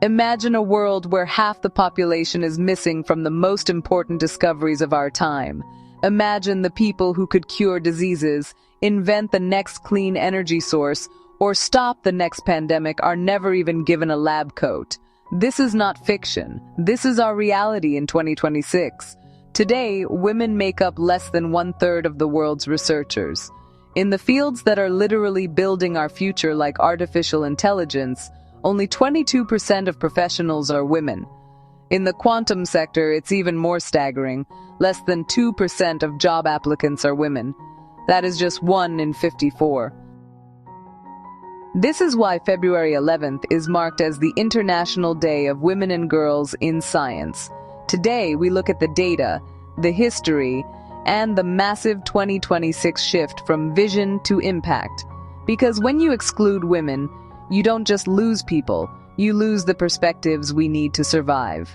Imagine a world where half the population is missing from the most important discoveries of our time. Imagine the people who could cure diseases, invent the next clean energy source, or stop the next pandemic are never even given a lab coat. This is not fiction. This is our reality in 2026. Today, women make up less than 1/3 of the world's researchers. In the fields that are literally building our future, like artificial intelligence, only 22% of professionals are women. In the quantum sector, it's even more staggering. Less than 2% of job applicants are women. That is just 1 in 54. This is why February 11th is marked as the International Day of Women and Girls in Science. Today, we look at the data, the history, and the massive 2026 shift from vision to impact. Because when you exclude women, you don't just lose people, you lose the perspectives we need to survive.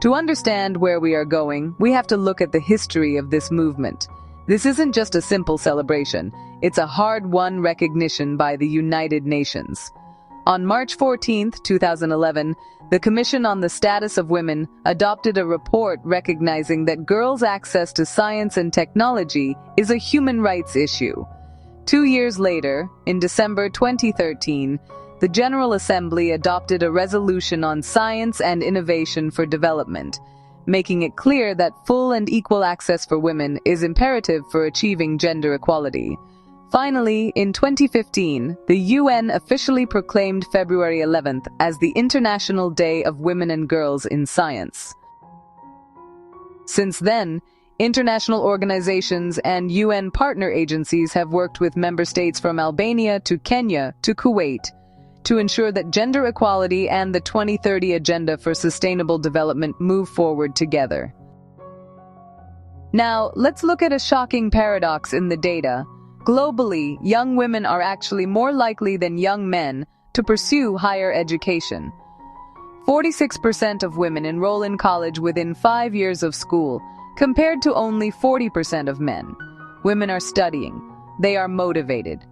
To understand where we are going, we have to look at the history of this movement. This isn't just a simple celebration, it's a hard-won recognition by the United Nations. On March 14, 2011, the Commission on the Status of Women adopted a report recognizing that girls' access to science and technology is a human rights issue. 2 years later, in December 2013, the General Assembly adopted a resolution on science and innovation for development, making it clear that full and equal access for women is imperative for achieving gender equality. Finally, in 2015, the UN officially proclaimed February 11th as the International Day of Women and Girls in Science. Since then, international organizations and UN partner agencies have worked with member states from Albania to Kenya to Kuwait to ensure that gender equality and the 2030 Agenda for Sustainable Development move forward together. Now, let's look at a shocking paradox in the data. Globally, young women are actually more likely than young men to pursue higher education. 46% of women enroll in college within 5 years of school, compared to only 40% of men. Women are studying. They are motivated.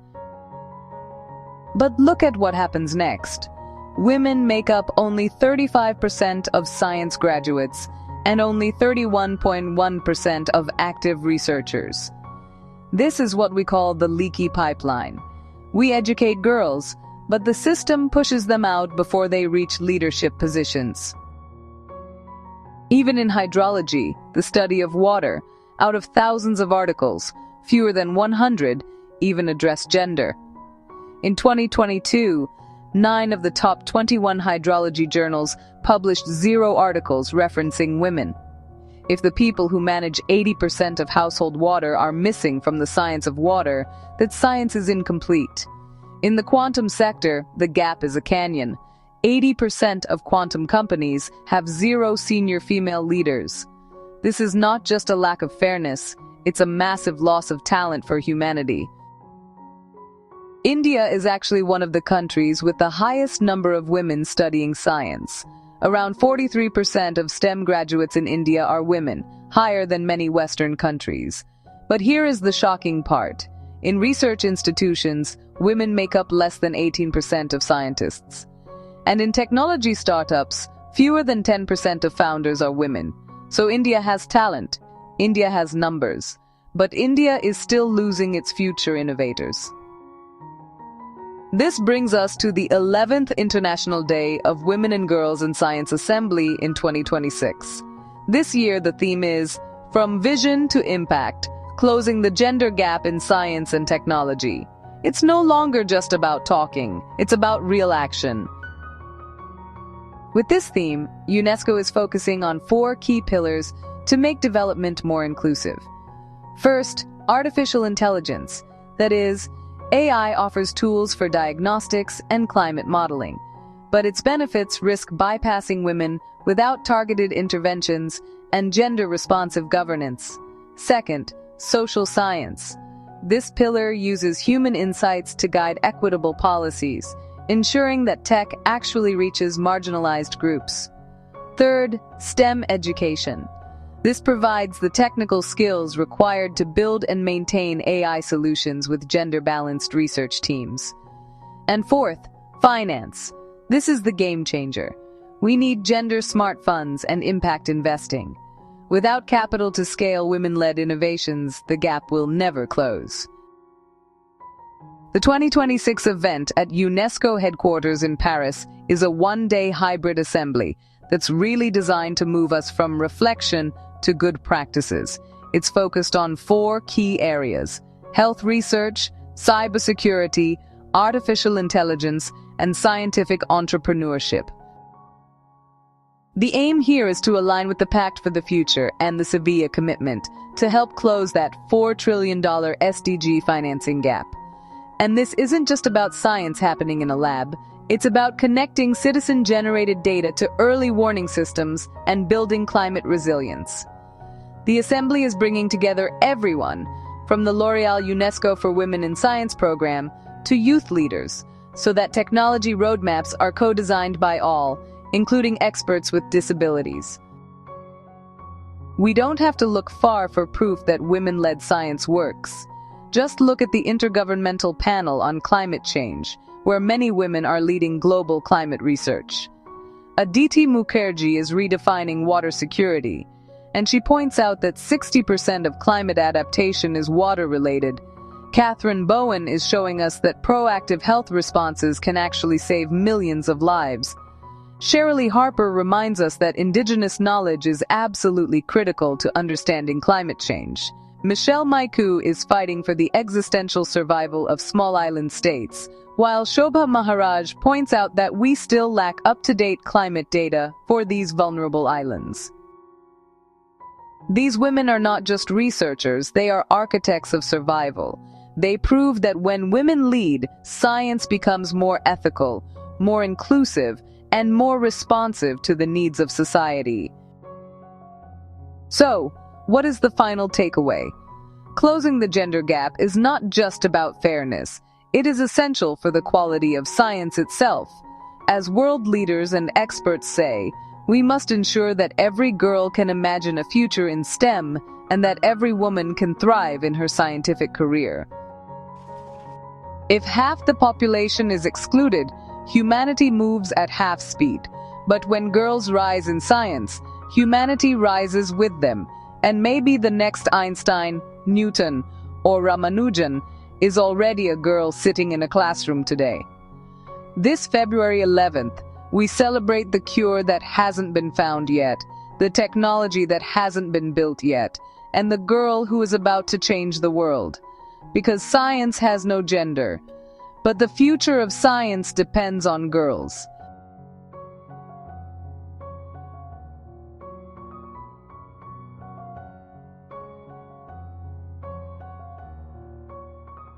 But look at what happens next. Women make up only 35% of science graduates and only 31.1% of active researchers. This is what we call the leaky pipeline. We educate girls, but the system pushes them out before they reach leadership positions. Even in hydrology, the study of water, out of thousands of articles, fewer than 100 even address gender. In 2022, 9 of the top 21 hydrology journals published 0 articles referencing women. If the people who manage 80% of household water are missing from the science of water, that science is incomplete. In the quantum sector, the gap is a canyon. 80% of quantum companies have 0 senior female leaders. This is not just a lack of fairness, it's a massive loss of talent for humanity. India is actually one of the countries with the highest number of women studying science. Around 43% of STEM graduates in India are women, higher than many Western countries. But here is the shocking part. In research institutions, women make up less than 18% of scientists. And in technology startups, fewer than 10% of founders are women. So India has talent. India has numbers. But India is still losing its future innovators. This brings us to the 11th International Day of Women and Girls in Science Assembly in 2026. This year, the theme is From Vision to Impact, Closing the Gender Gap in Science and Technology. It's no longer just about talking, it's about real action. With this theme, UNESCO is focusing on 4 key pillars to make development more inclusive. First, artificial intelligence. That is, AI offers tools for diagnostics and climate modeling, but its benefits risk bypassing women without targeted interventions and gender-responsive governance. Second, social science. This pillar uses human insights to guide equitable policies, ensuring that tech actually reaches marginalized groups. Third, STEM education. This provides the technical skills required to build and maintain AI solutions with gender-balanced research teams. And fourth, finance. This is the game changer. We need gender-smart funds and impact investing. Without capital to scale women-led innovations, the gap will never close. The 2026 event at UNESCO headquarters in Paris is a one-day hybrid assembly that's really designed to move us from reflection to good practices. It's focused on 4 key areas: health research, cybersecurity, artificial intelligence, and scientific entrepreneurship. The aim here is to align with the Pact for the Future and the Sevilla Commitment to help close that $4 trillion SDG financing gap. And this isn't just about science happening in a lab. It's about connecting citizen-generated data to early warning systems and building climate resilience. The Assembly is bringing together everyone, from the L'Oréal UNESCO for Women in Science program to youth leaders, so that technology roadmaps are co-designed by all, including experts with disabilities. We don't have to look far for proof that women-led science works. Just look at the Intergovernmental Panel on Climate Change, where many women are leading global climate research. Aditi Mukherjee is redefining water security, and she points out that 60% of climate adaptation is water-related. Catherine Bowen is showing us that proactive health responses can actually save millions of lives. Shirley Harper reminds us that indigenous knowledge is absolutely critical to understanding climate change. Michelle Maiku is fighting for the existential survival of small island states, while Shobha Maharaj points out that we still lack up-to-date climate data for these vulnerable islands. These women are not just researchers, they are architects of survival. They prove that when women lead, science becomes more ethical, more inclusive, and more responsive to the needs of society. So, what is the final takeaway? Closing the gender gap is not just about fairness. It is essential for the quality of science itself. As world leaders and experts say, we must ensure that every girl can imagine a future in STEM and that every woman can thrive in her scientific career. If half the population is excluded, humanity moves at half speed. But when girls rise in science, humanity rises with them. And maybe the next Einstein, Newton, or Ramanujan is already a girl sitting in a classroom today. This February 11th, we celebrate the cure that hasn't been found yet, the technology that hasn't been built yet, and the girl who is about to change the world. Because science has no gender. But the future of science depends on girls.